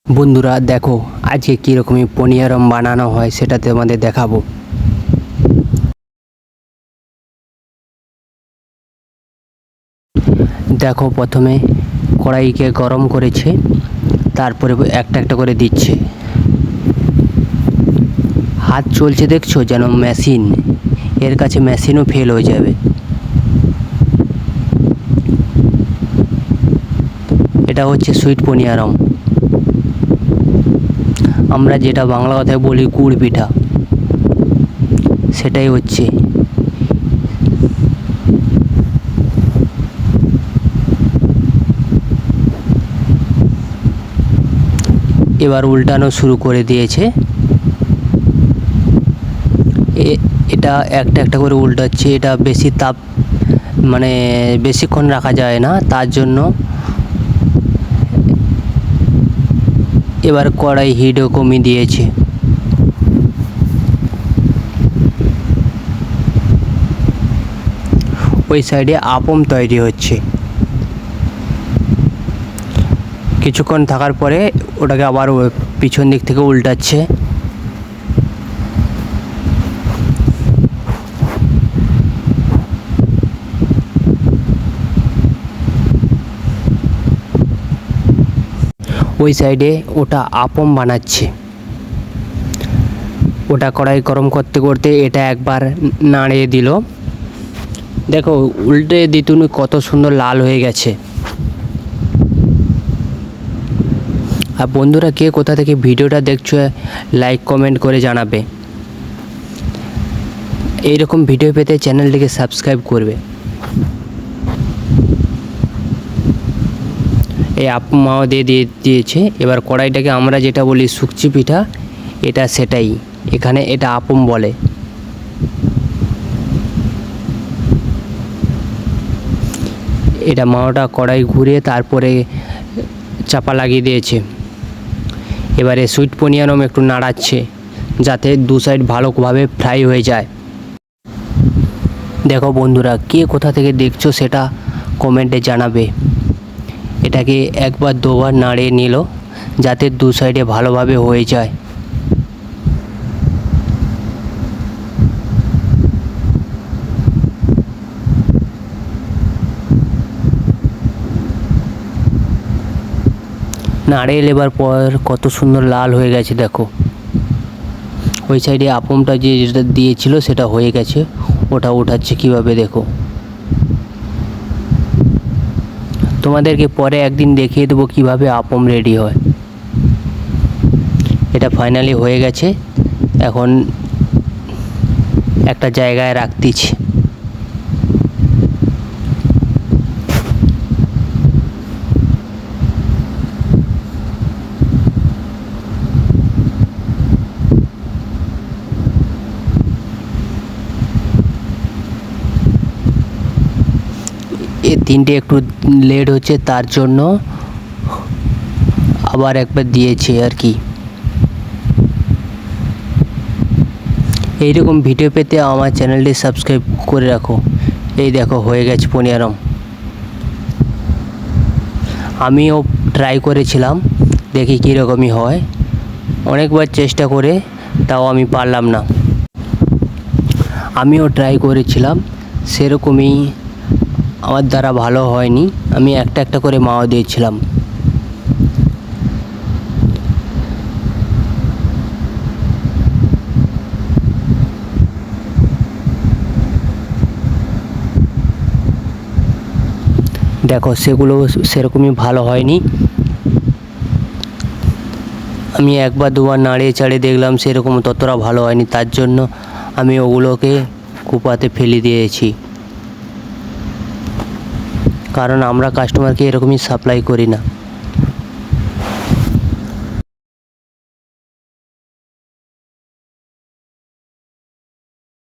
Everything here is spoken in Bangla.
বন্ধুরা দেখো আজকে কীরকমই পনিয়ারম বানানো হয় সেটা তোমাদের দেখাবো। দেখো প্রথমে কড়াইকে গরম করেছে, তারপরে একটা একটা করে দিচ্ছে। হাত চলছে দেখছো, যেন মেশিন, এর কাছে মেশিনও ফেল হয়ে যাবে। এটা হচ্ছে সুইট পনিয়ারম, আমরা যেটা বাংলা কথায় বলি গুড় পিঠা, সেটাই হচ্ছে। এবার উল্টানো শুরু করে দিয়েছে। এটা একটা একটা করে উল্টাচ্ছে। এটা বেশি তাপ মানে বেশিক্ষণ রাখা যায় না, তার জন্য এবার কড়াই হিটও কমিয়ে দিয়েছে। ওই সাইডে আপম তৈরি হচ্ছে। কিছুক্ষণ থাকার পরে ওটাকে আবার পিছন দিক থেকে উল্টাচ্ছে। ওই সাইডে ওটা আপম বানাচ্ছে। ওটা কড়াই গরম করতে করতে এটা একবার নাড়িয়ে দিল। দেখো উল্টে দিতুন কত সুন্দর লাল হয়ে গেছে। আর বন্ধুরা কে কোথা থেকে ভিডিওটা দেখছো লাইক কমেন্ট করে জানাবে। এইরকম ভিডিও পেতে চ্যানেলটিকে সাবস্ক্রাইব করবে। এই আপম মাও দিয়েছে। এবার কড়াইটাকে আমরা যেটা বলি শুকচি পিঠা, এটা সেটাই, এখানে এটা আপম বলে। এটা মাওটা কড়াই ঘুরিয়ে তারপরে চাপা লাগিয়ে দিয়েছে। এবারে সুইট পনিয়ারম একটু নাড়াচ্ছে যাতে দু সাইড ভালোভাবে ফ্রাই হয়ে যায়। দেখো বন্ধুরা কে কোথা থেকে দেখছো সেটা কমেন্টে জানাবে। এটাকে একবার দুবার নাড়িয়ে নিল যাতে দু সাইডে ভালোভাবে হয়ে যায়। নাড়িয়ে নেবার পর কত সুন্দর লাল হয়ে গেছে দেখো। ওই সাইডে আপমটা যেটা দিয়েছিল সেটা হয়ে গেছে, ওটা উঠাচ্ছে কীভাবে দেখো। তোমাদেরকে পরে একদিন দেখিয়ে দেবো কীভাবে আপম রেডি হয়। এটা ফাইনালি হয়ে গেছে, এখন একটা জায়গায় রাখতেছি। এই তিনটে একটু লেট হচ্ছে, তার জন্য আবার একবার দিয়েছে আর কি। এইরকম ভিডিও পেতে আমার চ্যানেলটি সাবস্ক্রাইব করে রাখো। এই দেখো হয়ে গেছে পনিয়ারম। আমিও ট্রাই করেছিলাম, দেখি কীরকমই হয়। অনেকবার চেষ্টা করে তাও আমি পারলাম না। আমিও ট্রাই করেছিলাম, সেরকমই আমার দ্বারা ভালো হয়নি। আমি একটা একটা করে মাও দিয়েছিলাম। দেখো সেগুলো সেরকমই ভালো হয়নি। আমি একবার দুবার নাড়িয়ে চাড়িয়ে দেখলাম সেরকম ততটা ভালো হয়নি, তার জন্য আমি ওগুলোকে কুপাতে ফেলে দিয়েছি। কারণ আমরা কাস্টমারকে এরকমই সাপ্লাই করি না।